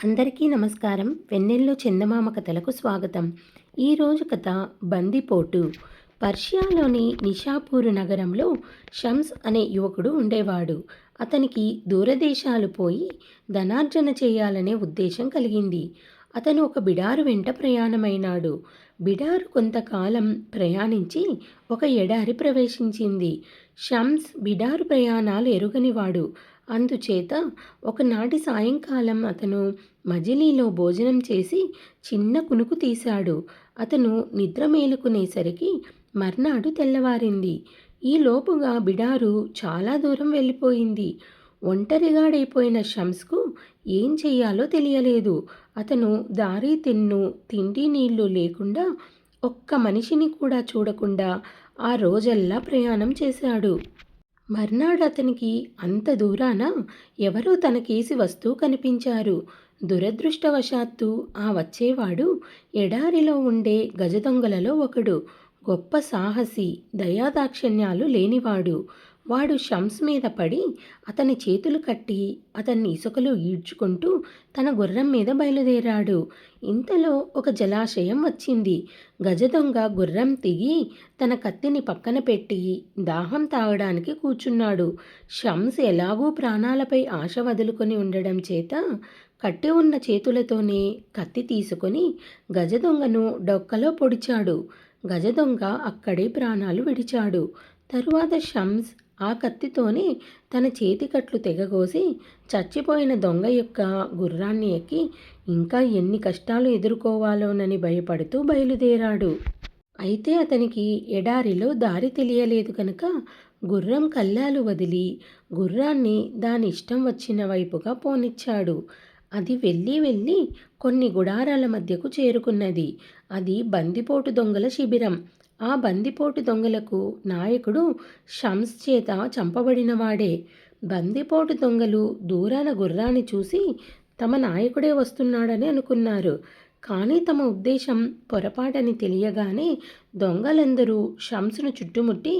అందరికీ నమస్కారం. వెన్నెల్లో చందమామ కథలకు స్వాగతం. ఈరోజు కథ బందిపోటు. పర్షియాలోని నిషాపూరు నగరంలో షమ్స్ అనే యువకుడు ఉండేవాడు. అతనికి దూరదేశాలు పోయి ధనార్జన చేయాలనే ఉద్దేశం కలిగింది. అతను ఒక బిడారు వెంట ప్రయాణమైనాడు. బిడారు కొంతకాలం ప్రయాణించి ఒక ఎడారి ప్రవేశించింది. షమ్స్ బిడారు ప్రయాణాలు ఎరుగనివాడు. అందుచేత ఒకనాటి సాయంకాలం అతను మజిలీలో భోజనం చేసి చిన్న కునుకు తీశాడు. అతను నిద్ర మేలుకునేసరికి మర్నాడు తెల్లవారింది. ఈలోపుగా బిడారు చాలా దూరం వెళ్ళిపోయింది. ఒంటరిగాడైపోయిన షమ్స్కు ఏం చెయ్యాలో తెలియలేదు. అతను దారి తెన్ను తిండి నీళ్లు లేకుండా ఒక్క మనిషిని కూడా చూడకుండా ఆ రోజల్లా ప్రయాణం చేశాడు. మర్నాడు అతనికి అంత దూరాన ఎవరో తనకేసి వస్తూ కనిపించారు. దురదృష్టవశాత్తు ఆ వచ్చేవాడు ఎడారిలో ఉండే గజదొంగలలో ఒకడు. గొప్ప సాహసి, దయాదాక్షిణ్యాలు లేనివాడు. వాడు షమ్స్ మీద పడి అతని చేతులు కట్టి అతన్ని ఇసుకలో ఈడ్చుకుంటూ తన గుర్రం మీద బయలుదేరాడు. ఇంతలో ఒక జలాశయం వచ్చింది. గజదొంగ గుర్రం దిగి తన కత్తిని పక్కన పెట్టి దాహం తాగడానికి కూర్చున్నాడు. షమ్స్ ఎలాగూ ప్రాణాలపై ఆశ వదులుకొని ఉండడం చేత కట్టి ఉన్న చేతులతోనే కత్తి తీసుకొని గజదొంగను డొక్కలో పొడిచాడు. గజదొంగ అక్కడే ప్రాణాలు విడిచాడు. తరువాత షమ్స్ ఆ కత్తితోనే తన చేతికట్లు తెగగోసి చచ్చిపోయిన దొంగ యొక్క గుర్రాన్ని ఎక్కి ఇంకా ఎన్ని కష్టాలు ఎదుర్కోవాలోనని భయపడుతూ బయలుదేరాడు. అయితే అతనికి ఎడారిలో దారి తెలియలేదు కనుక గుర్రం కల్లాలు వదిలి గుర్రాన్ని దాని ఇష్టం వచ్చిన వైపుగా పోనిచ్చాడు. అది వెళ్ళి వెళ్ళి కొన్ని గుడారాల మధ్యకు చేరుకున్నది. అది బందిపోటు దొంగల శిబిరం. ఆ బందిపోటు దొంగలకు నాయకుడు షమ్స్ చేత చంపబడినవాడే. బందిపోటు దొంగలు దూరాన గుర్రాన్ని చూసి తమ నాయకుడే వస్తున్నాడని అనుకున్నారు. కానీ తమ ఉద్దేశం పొరపాటని తెలియగానే దొంగలందరూ షమ్స్ను చుట్టుముట్టి,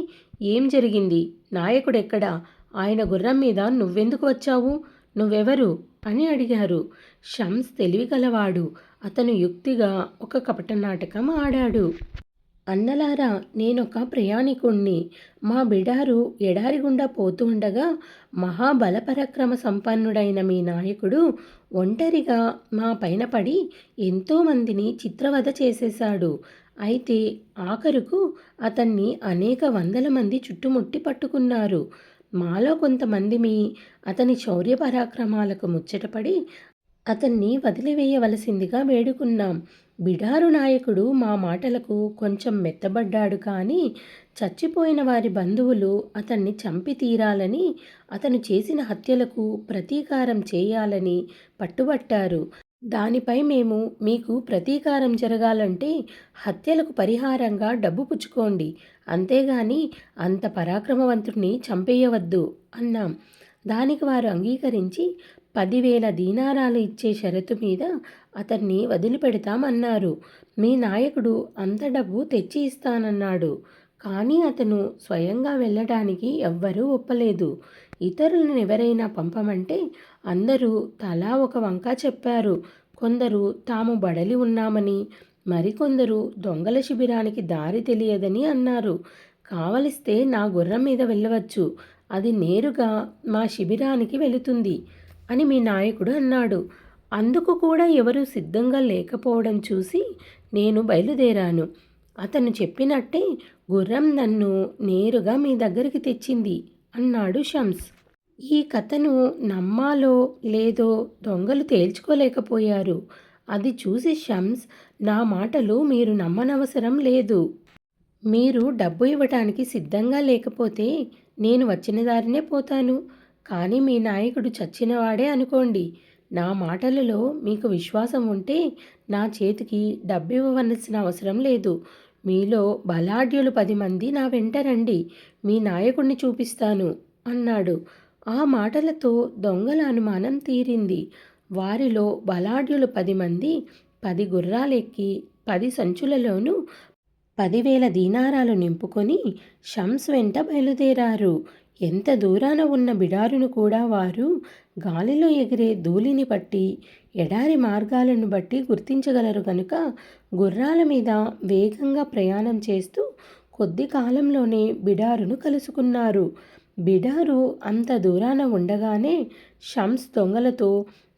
ఏం జరిగింది? నాయకుడెక్కడా? ఆయన గుర్రం మీద నువ్వెందుకు వచ్చావు? నువ్వెవరు? అని అడిగారు. షమ్స్ తెలివిగలవాడు. అతను యుక్తిగా ఒక కపట నాటకం ఆడాడు. అన్నలారా, నేనొక ప్రయాణికుణ్ణి. మా బిడారు ఎడారి గుండా పోతూ ఉండగా మహాబలపరాక్రమ సంపన్నుడైన మీ నాయకుడు ఒంటరిగా మా పైన పడి ఎంతోమందిని చిత్రవధ చేసేశాడు. అయితే ఆఖరుకు అతన్ని అనేక వందల మంది చుట్టుముట్టి పట్టుకున్నారు. మాలో కొంతమందిమి అతని శౌర్య పరాక్రమాలకు ముచ్చటపడి అతన్ని వదిలివేయవలసిందిగా వేడుకున్నాం. బిడారు నాయకుడు మా మాటలకు కొంచెం మెత్తబడ్డాడు. కానీ చచ్చిపోయిన వారి బంధువులు అతన్ని చంపి తీరాలని, అతను చేసిన హత్యలకు ప్రతీకారం చేయాలని పట్టుబట్టారు. దానిపై మేము మీకు ప్రతీకారం జరగాలంటే హత్యలకు పరిహారంగా డబ్బు పుచ్చుకోండి, అంతేగాని అంత పరాక్రమవంతుడిని చంపేయవద్దు అన్నాం. దానికి వారు అంగీకరించి 10,000 దీనారాలు ఇచ్చే షరతు మీద అతన్ని వదిలిపెడతామన్నారు. మీ నాయకుడు అంత డబ్బు తెచ్చి ఇస్తానన్నాడు. కానీ అతను స్వయంగా వెళ్ళడానికి ఎవ్వరూ ఒప్పలేదు. ఇతరులను ఎవరైనా పంపమంటే అందరూ తలా ఒక వంక చెప్పారు. కొందరు తాము బడలి ఉన్నామని, మరికొందరు దొంగల శిబిరానికి దారి తెలియదని అన్నారు. కావలిస్తే నా గుర్రం మీద వెళ్ళవచ్చు, అది నేరుగా మా శిబిరానికి వెళుతుంది అని మీ నాయకుడు అన్నాడు. అందుకు కూడా ఎవరూ సిద్ధంగా లేకపోవడం చూసి నేను బయలుదేరాను. అతను చెప్పినట్టే గుర్రం నన్ను నేరుగా మీ దగ్గరికి తెచ్చింది అన్నాడు షమ్స్. ఈ కథను నమ్మాలో లేదో దొంగలు తేల్చుకోలేకపోయారు. అది చూసి షమ్స్, నా మాటలు మీరు నమ్మనవసరం లేదు. మీరు డబ్బు ఇవ్వటానికి సిద్ధంగా లేకపోతే నేను వచ్చిన దారినే పోతాను. కానీ మీ నాయకుడు చచ్చినవాడే అనుకోండి. నా మాటలలో మీకు విశ్వాసం ఉంటే నా చేతికి డబ్బు ఇవ్వవలసిన అవసరం లేదు. మీలో బలాఢ్యులు 10 మంది నా వెంట రండి, మీ నాయకుడిని చూపిస్తాను అన్నాడు. ఆ మాటలతో దొంగల అనుమానం తీరింది. వారిలో బలాఢ్యులు 10 మంది 10 గుర్రాలెక్కి 10 సంచులలోనూ 10,000 దీనారాలు నింపుకొని షమ్స్ వెంట బయలుదేరారు. ఎంత దూరాన ఉన్న బిడారును కూడా వారు గాలిలో ఎగిరే ధూళిని బట్టి ఎడారి మార్గాలను బట్టి గుర్తించగలరు కనుక గుర్రాల మీద వేగంగా ప్రయాణం చేస్తూ కొద్ది కాలంలోనే బిడారును కలుసుకున్నారు. బిడారు అంత దూరాన ఉండగానే షమ్స్ దొంగలతో,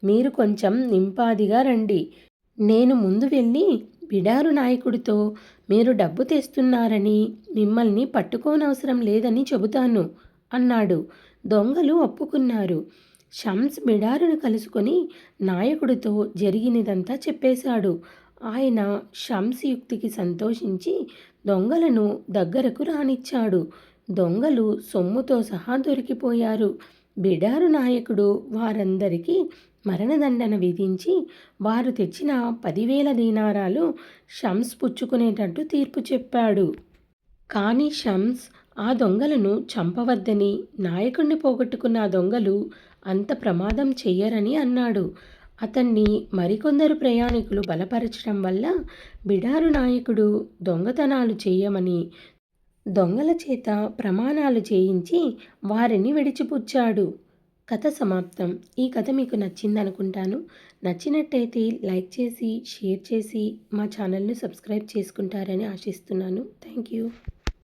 మీరు కొంచెం నింపాదిగా రండి, నేను ముందు వెళ్ళి బిడారు నాయకుడితో మీరు డబ్బు తెస్తున్నారని, మిమ్మల్ని పట్టుకోనవసరం లేదని చెబుతాను అన్నాడు. దొంగలు ఒప్పుకున్నారు. షమ్స్ బిడారును కలుసుకొని నాయకుడితో జరిగినదంతా చెప్పేశాడు. ఆయన షమ్స్ యుక్తికి సంతోషించి దొంగలను దగ్గరకు రానిచ్చాడు. దొంగలు సొమ్ముతో సహా దొరికిపోయారు. బిడారు నాయకుడు వారందరికీ మరణదండన విధించి వారు తెచ్చిన 10,000 దీనారాలు షమ్స్ పుచ్చుకునేటట్టు తీర్పు చెప్పాడు. కానీ షమ్స్ ఆ దొంగలను చంపవద్దని, నాయకుణ్ణి పోగొట్టుకున్న ఆ దొంగలు అంత ప్రమాదం చెయ్యరని అన్నాడు. అతన్ని మరికొందరు ప్రయాణికులు బలపరచడం వల్ల బిడారు నాయకుడు దొంగతనాలు చేయమని దొంగల చేత ప్రమాణాలు చేయించి వారిని విడిచిపుచ్చాడు. కథ సమాప్తం. ఈ కథ మీకు నచ్చిందనుకుంటాను. నచ్చినట్టయితే లైక్ చేసి, షేర్ చేసి మా ఛానల్ని సబ్స్క్రైబ్ చేసుకుంటారని ఆశిస్తున్నాను. Thank you.